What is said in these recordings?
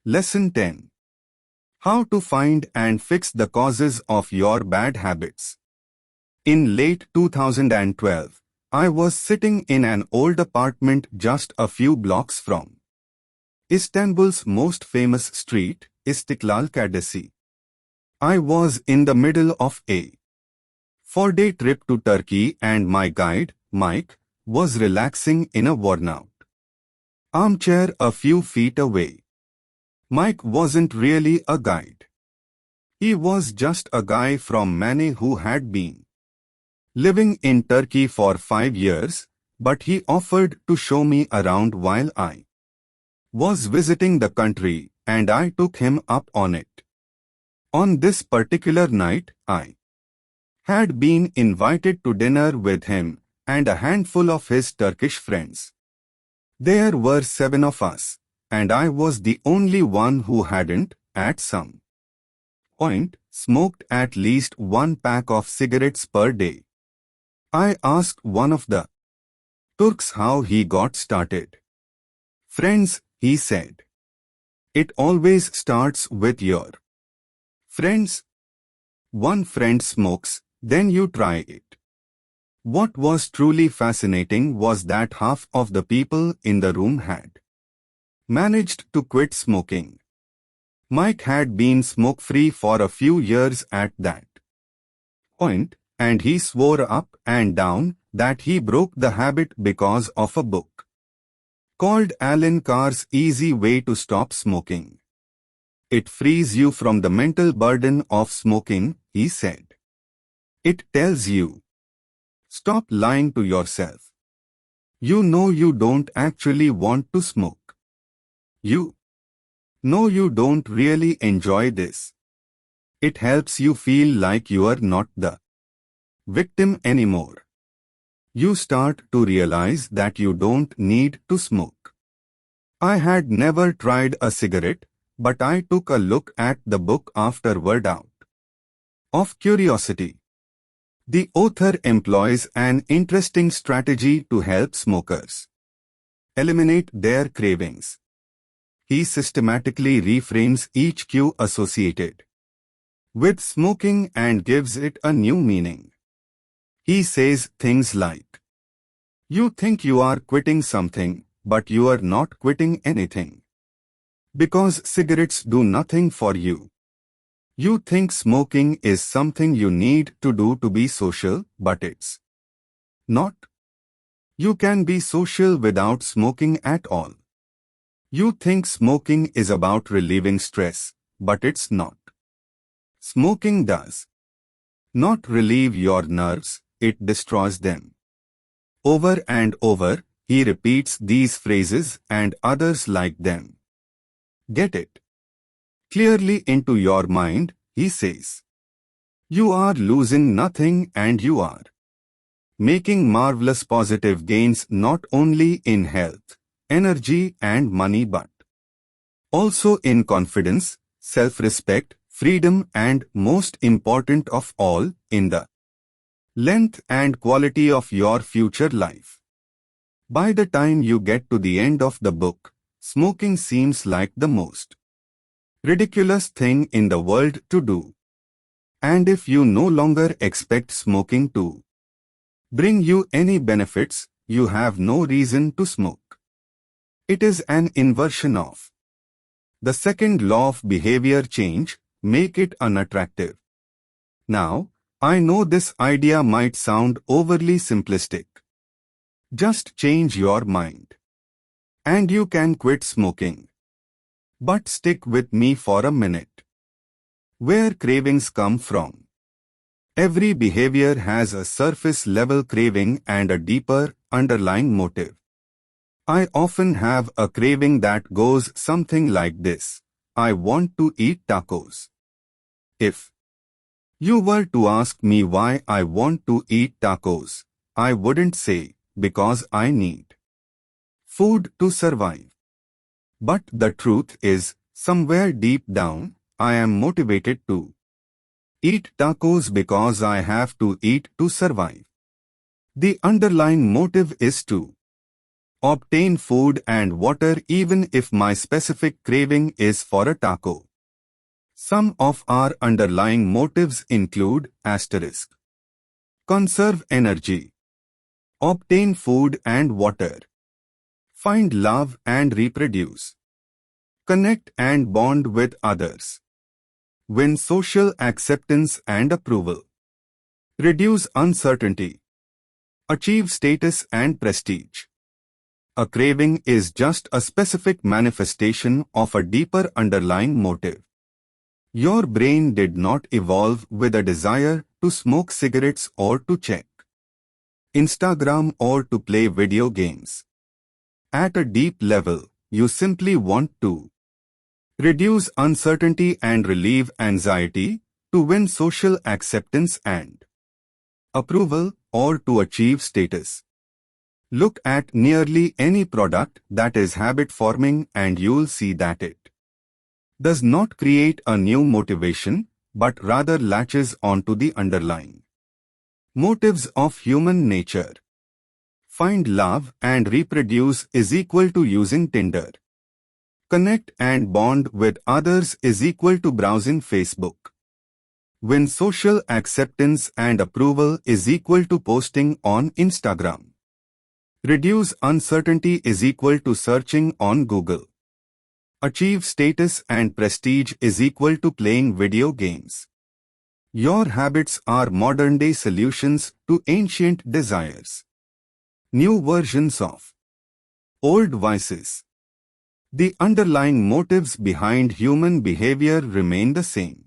Lesson 10. How to find and fix the causes of your bad habits. In late 2012, I was sitting in an old apartment just a few blocks from Istanbul's most famous street, Istiklal Caddesi. I was in the middle of a 4-day trip to Turkey and my guide, Mike, was relaxing in a worn-out armchair a few feet away. Mike wasn't really a guide. He was just a guy from Mane who had been living in Turkey for 5 years, but he offered to show me around while I was visiting the country, and I took him up on it. On this particular night, I had been invited to dinner with him and a handful of his Turkish friends. There were 7 of us, and I was the only one who hadn't, at some point, smoked at least 1 pack of cigarettes per day. I asked one of the Turks how he got started. "Friends," he said. "It always starts with your friends. One friend smokes, then you try it." What was truly fascinating was that half of the people in the room had managed to quit smoking. Mike had been smoke-free for a few years at that point, and he swore up and down that he broke the habit because of a book called Alan Carr's Easy Way to Stop Smoking. "It frees you from the mental burden of smoking," he said. "It tells you, stop lying to yourself. You know you don't actually want to smoke. You know you don't really enjoy this. It helps you feel like you are not the victim anymore. You start to realize that you don't need to smoke." I had never tried a cigarette, but I took a look at the book afterward out of curiosity. The author employs an interesting strategy to help smokers eliminate their cravings. He systematically reframes each cue associated with smoking and gives it a new meaning. He says things like, "You think you are quitting something, but you are not quitting anything. Because cigarettes do nothing for you. You think smoking is something you need to do to be social, but it's not. You can be social without smoking at all. You think smoking is about relieving stress, but it's not. Smoking does not relieve your nerves, it destroys them." Over and over, he repeats these phrases and others like them. "Get it clearly into your mind," he says. "You are losing nothing and you are making marvelous positive gains not only in health, energy and money but also in confidence, self-respect, freedom and most important of all, in the length and quality of your future life." By the time you get to the end of the book, smoking seems like the most ridiculous thing in the world to do. And if you no longer expect smoking to bring you any benefits, you have no reason to smoke. It is an inversion of the second law of behavior change, make it unattractive. Now, I know this idea might sound overly simplistic. Just change your mind, and you can quit smoking. But stick with me for a minute. Where cravings come from? Every behavior has a surface-level craving and a deeper, underlying motive. I often have a craving that goes something like this: I want to eat tacos. If you were to ask me why I want to eat tacos, I wouldn't say, because I need food to survive. But the truth is, somewhere deep down, I am motivated to eat tacos because I have to eat to survive. The underlying motive is to Obtain food and water even if my specific craving is for a taco. Some of our underlying motives include asterisk. Conserve energy. Obtain food and water. Find love and reproduce. Connect and bond with others. Win social acceptance and approval. Reduce uncertainty. Achieve status and prestige. A craving is just a specific manifestation of a deeper underlying motive. Your brain did not evolve with a desire to smoke cigarettes or to check Instagram or to play video games. At a deep level, you simply want to reduce uncertainty and relieve anxiety, to win social acceptance and approval, or to achieve status. Look at nearly any product that is habit-forming and you'll see that it does not create a new motivation, but rather latches onto the underlying motives of human nature. Find love and reproduce is equal to using Tinder. Connect and bond with others is equal to browsing Facebook. Win social acceptance and approval is equal to posting on Instagram. Reduce uncertainty is equal to searching on Google. Achieve status and prestige is equal to playing video games. Your habits are modern-day solutions to ancient desires. New versions of old vices. The underlying motives behind human behavior remain the same.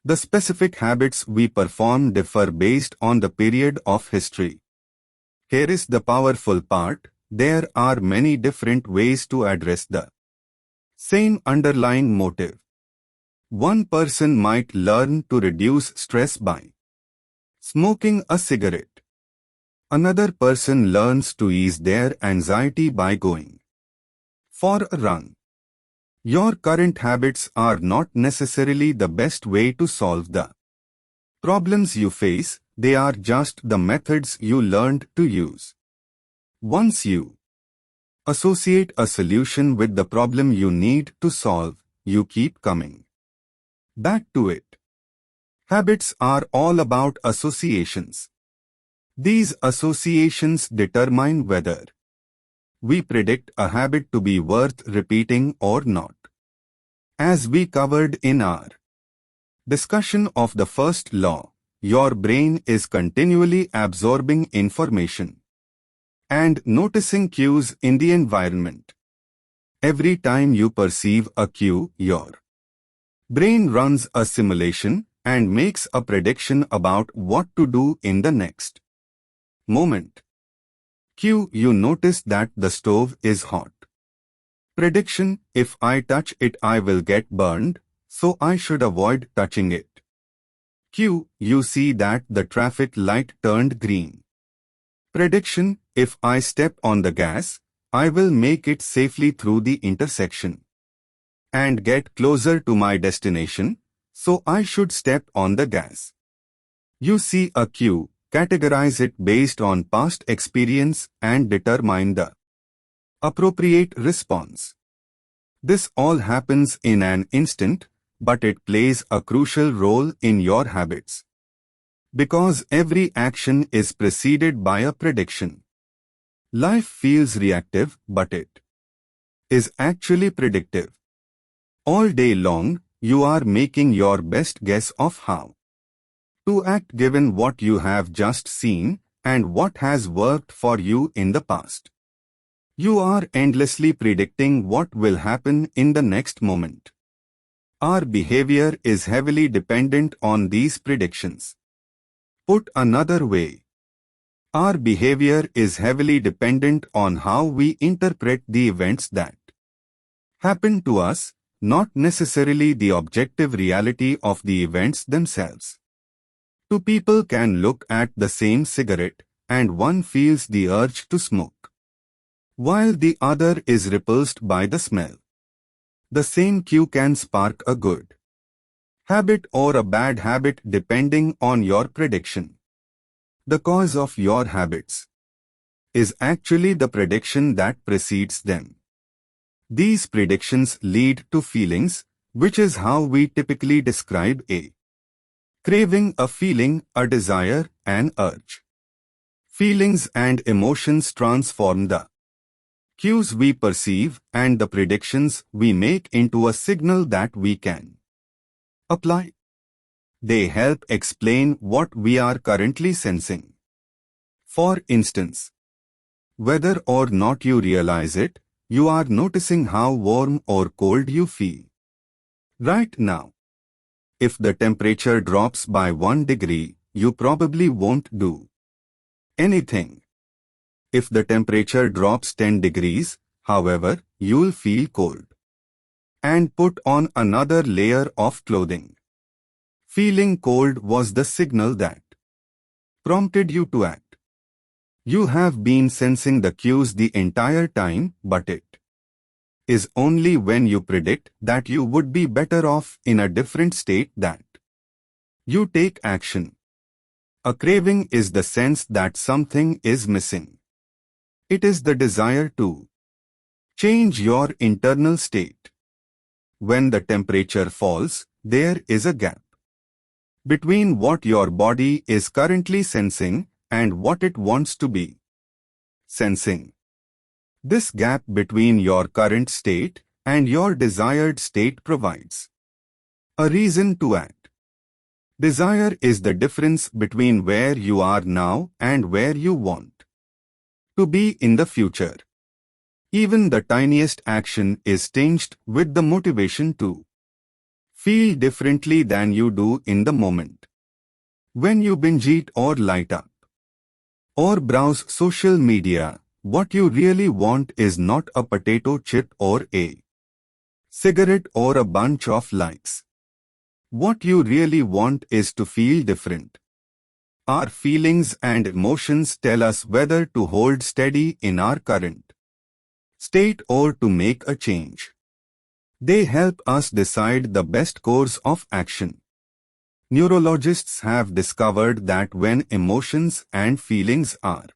The specific habits we perform differ based on the period of history. Here is the powerful part: there are many different ways to address the same underlying motive. One person might learn to reduce stress by smoking a cigarette. Another person learns to ease their anxiety by going for a run. Your current habits are not necessarily the best way to solve the problems you face, they are just the methods you learned to use. Once you associate a solution with the problem you need to solve, you keep coming back to it. Habits are all about associations. These associations determine whether we predict a habit to be worth repeating or not. As we covered in our discussion of the first law, your brain is continually absorbing information and noticing cues in the environment. Every time you perceive a cue, your brain runs a simulation and makes a prediction about what to do in the next moment. Cue: you notice that the stove is hot. Prediction: if I touch it I will get burned, so I should avoid touching it. Cue: you see that the traffic light turned green. Prediction: if I step on the gas, I will make it safely through the intersection and get closer to my destination, so I should step on the gas. You see a cue, categorize it based on past experience and determine the appropriate response. This all happens in an instant, but it plays a crucial role in your habits. Because every action is preceded by a prediction. Life feels reactive, but it is actually predictive. All day long, you are making your best guess of how to act given what you have just seen and what has worked for you in the past. You are endlessly predicting what will happen in the next moment. Our behavior is heavily dependent on these predictions. Put another way, our behavior is heavily dependent on how we interpret the events that happen to us, not necessarily the objective reality of the events themselves. Two people can look at the same cigarette, and one feels the urge to smoke, while the other is repulsed by the smell. The same cue can spark a good habit or a bad habit depending on your prediction. The cause of your habits. is actually the prediction that precedes them. These predictions lead to feelings, which is how we typically describe a craving, a feeling, a desire, an urge. Feelings and emotions transform the cues we perceive and the predictions we make into a signal that we can apply. They help explain what we are currently sensing. For instance, whether or not you realize it, you are noticing how warm or cold you feel right now. If the temperature drops by 1 degree, you probably won't do anything. If the temperature drops 10 degrees, however, you'll feel cold and put on another layer of clothing. Feeling cold was the signal that prompted you to act. You have been sensing the cues the entire time, but it is only when you predict that you would be better off in a different state that you take action. A craving is the sense that something is missing. It is the desire to change your internal state. When the temperature falls, there is a gap between what your body is currently sensing and what it wants to be sensing. This gap between your current state and your desired state provides a reason to act. Desire is the difference between where you are now and where you want to be in the future. Even the tiniest action is tinged with the motivation to feel differently than you do in the moment. When you binge eat or light up or browse social media, what you really want is not a potato chip or a cigarette or a bunch of likes. What you really want is to feel different. Our feelings and emotions tell us whether to hold steady in our current state or to make a change. They help us decide the best course of action. Neurologists have discovered that when emotions and feelings are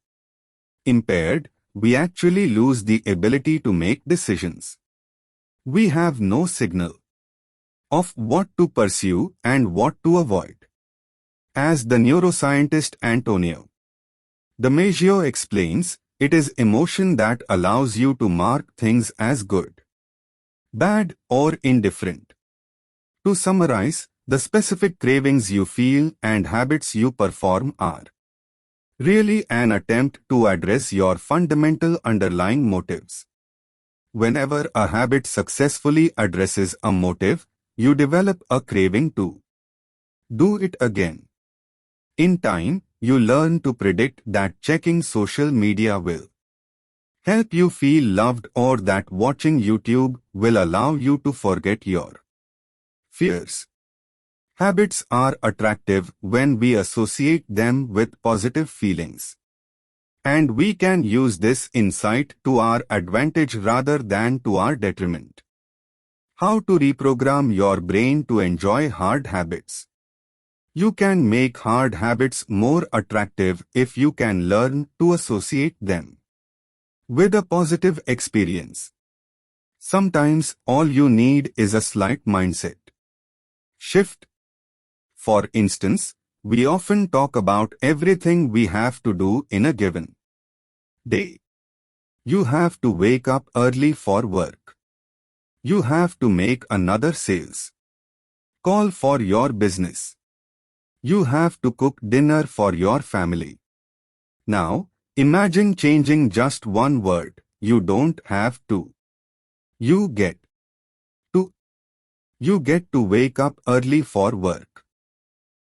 impaired, we actually lose the ability to make decisions. We have no signal of what to pursue and what to avoid. As the neuroscientist Antonio Damasio explains, it is emotion that allows you to mark things as good, bad, or indifferent. To summarize, the specific cravings you feel and habits you perform are really an attempt to address your fundamental underlying motives. Whenever a habit successfully addresses a motive, you develop a craving to do it again. In time, you learn to predict that checking social media will help you feel loved or that watching YouTube will allow you to forget your fears. Habits are attractive when we associate them with positive feelings. And we can use this insight to our advantage rather than to our detriment. How to reprogram your brain to enjoy hard habits. You can make hard habits more attractive if you can learn to associate them with a positive experience. Sometimes all you need is a slight mindset shift. For instance, we often talk about everything we have to do in a given day. You have to wake up early for work. You have to make another sales call for your business. You have to cook dinner for your family. Now, imagine changing just one word. You don't have to. You get to. You get to wake up early for work.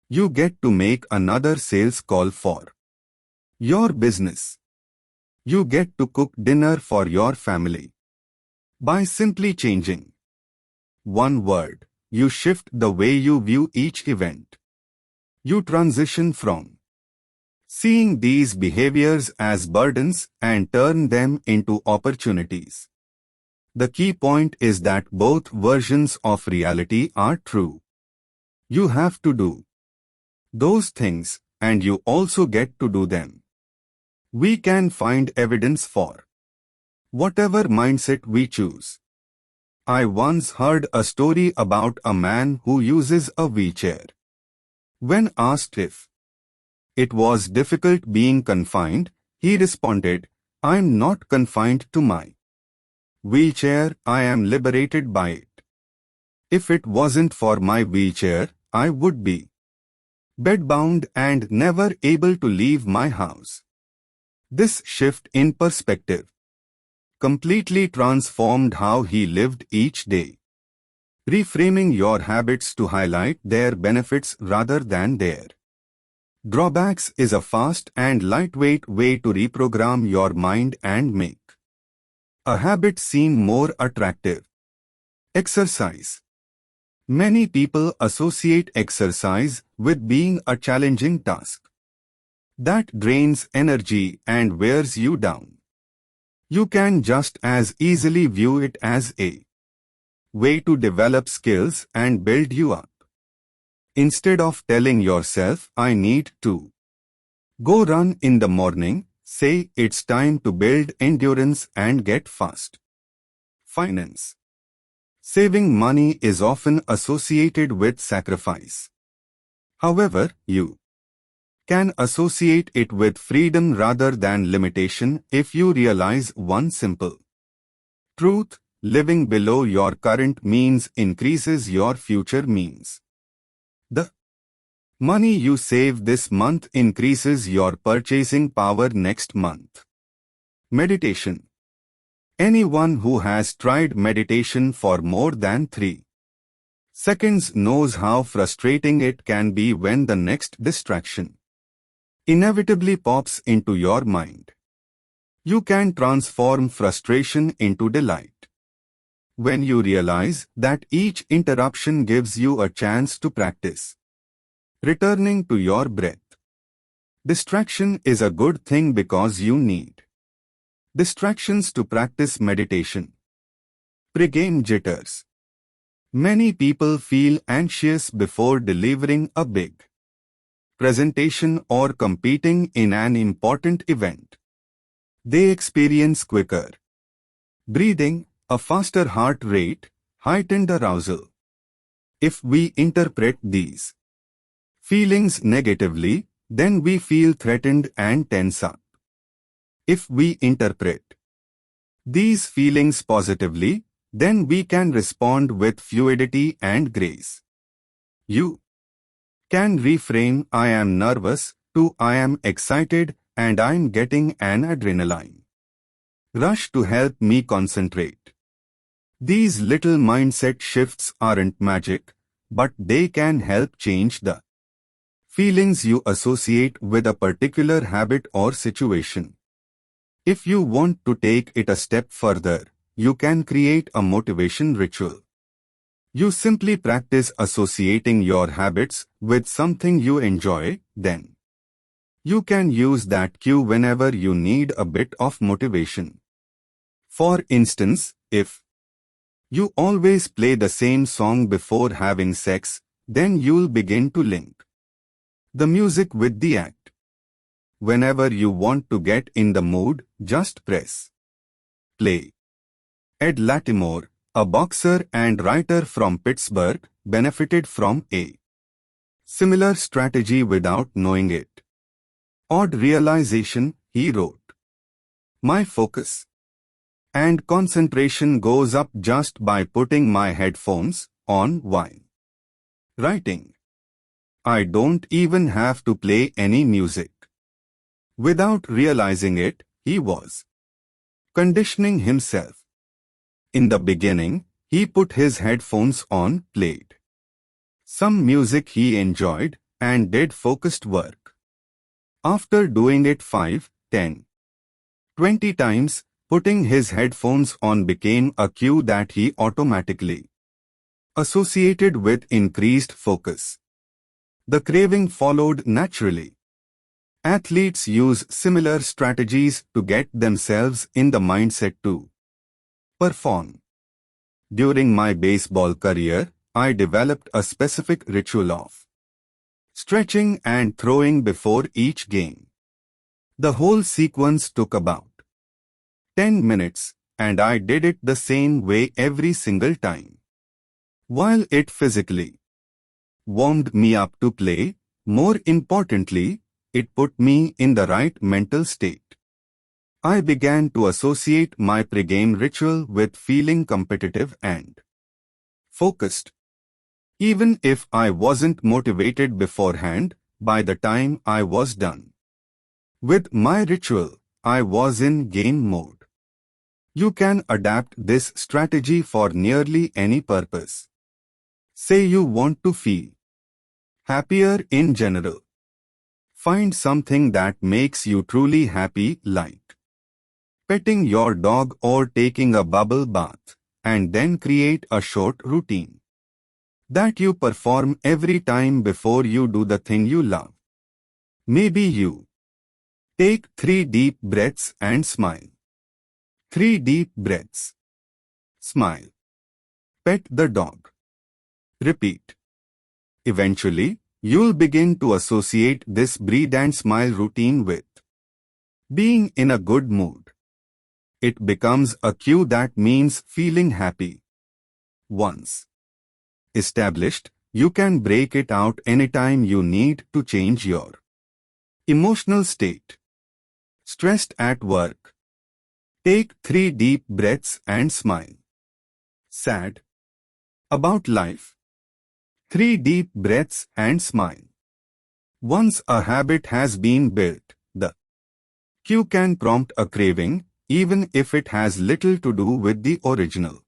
You get to make another sales call for your business. You get to cook dinner for your family. By simply changing one word, you shift the way you view each event. You transition from seeing these behaviors as burdens and turn them into opportunities. The key point is that both versions of reality are true. You have to do those things, and you also get to do them. We can find evidence for whatever mindset we choose. I once heard a story about a man who uses a wheelchair. When asked if it was difficult being confined, he responded, "I'm not confined to my wheelchair, I am liberated by it. If it wasn't for my wheelchair, I would be bedbound and never able to leave my house." This shift in perspective completely transformed how he lived each day. Reframing your habits to highlight their benefits rather than their drawbacks is a fast and lightweight way to reprogram your mind and make a habit seem more attractive. Exercise. Many people associate exercise with being a challenging task that drains energy and wears you down. You can just as easily view it as a way to develop skills and build you up. Instead of telling yourself, "I need to go run in the morning," say, "It's time to build endurance and get fast." Finance. Saving money is often associated with sacrifice. However, you can associate it with freedom rather than limitation if you realize one simple truth: living below your current means increases your future means. The money you save this month increases your purchasing power next month. Meditation. Anyone who has tried meditation for more than 3 seconds knows how frustrating it can be when the next distraction inevitably pops into your mind. You can transform frustration into delight when you realize that each interruption gives you a chance to practice returning to your breath. Distraction is a good thing because you need distractions to practice meditation. Pre-game jitters. Many people feel anxious before delivering a big presentation or competing in an important event. They experience quicker breathing, a faster heart rate, heightened arousal. If we interpret these feelings negatively, then we feel threatened and tense up. If we interpret these feelings positively, then we can respond with fluidity and grace. You can reframe "I am nervous" to "I am excited and I'm getting an adrenaline rush to help me concentrate." These little mindset shifts aren't magic, but they can help change the feelings you associate with a particular habit or situation. If you want to take it a step further, you can create a motivation ritual. You simply practice associating your habits with something you enjoy, then you can use that cue whenever you need a bit of motivation. For instance, if you always play the same song before having sex, then you'll begin to link the music with the act. Whenever you want to get in the mood, just press play. Ed Latimore, a boxer and writer from Pittsburgh, benefited from a similar strategy without knowing it. "Odd realization," he wrote. "My focus and concentration goes up just by putting my headphones on while writing. I don't even have to play any music." Without realizing it, he was conditioning himself. In the beginning, he put his headphones on, played some music he enjoyed, and did focused work. After doing it 5, 10, 20 times, putting his headphones on became a cue that he automatically associated with increased focus. The craving followed naturally. Athletes use similar strategies to get themselves in the mindset to perform. During my baseball career, I developed a specific ritual of stretching and throwing before each game. The whole sequence took about 10 minutes, and I did it the same way every single time. While it physically warmed me up to play, more importantly, it put me in the right mental state. I began to associate my pregame ritual with feeling competitive and focused. Even if I wasn't motivated beforehand, by the time I was done with my ritual, I was in game mode. You can adapt this strategy for nearly any purpose. Say you want to feel happier in general. Find something that makes you truly happy, like petting your dog or taking a bubble bath, and then create a short routine that you perform every time before you do the thing you love. Maybe you take 3 deep breaths and smile. 3 deep breaths. Smile. Pet the dog. Repeat. Eventually, you'll begin to associate this breathe and smile routine with being in a good mood. It becomes a cue that means feeling happy. Once established, you can break it out anytime you need to change your emotional state. Stressed at work. Take 3 deep breaths and smile. Sad about life. 3 deep breaths and smile. Once a habit has been built, the cue can prompt a craving, even if it has little to do with the original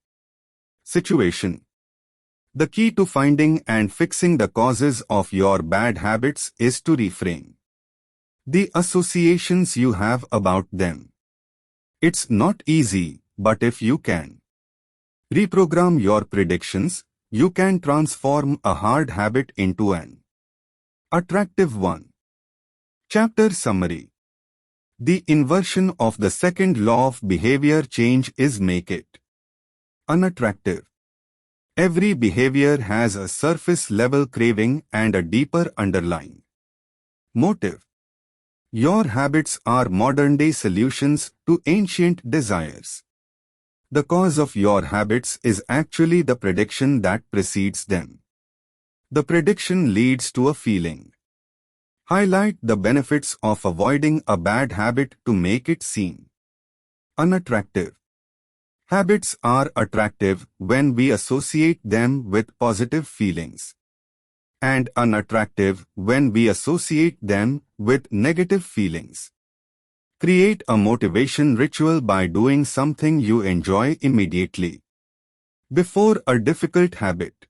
situation. The key to finding and fixing the causes of your bad habits is to reframe the associations you have about them. It's not easy, but if you can reprogram your predictions, you can transform a hard habit into an attractive one. Chapter Summary. The inversion of the second law of behavior change is make it unattractive. Every behavior has a surface-level craving and a deeper underlying motive. Your habits are modern-day solutions to ancient desires. The cause of your habits is actually the prediction that precedes them. The prediction leads to a feeling. Highlight the benefits of avoiding a bad habit to make it seem unattractive. Habits are attractive when we associate them with positive feelings, and unattractive when we associate them with negative feelings. Create a motivation ritual by doing something you enjoy immediately before a difficult habit.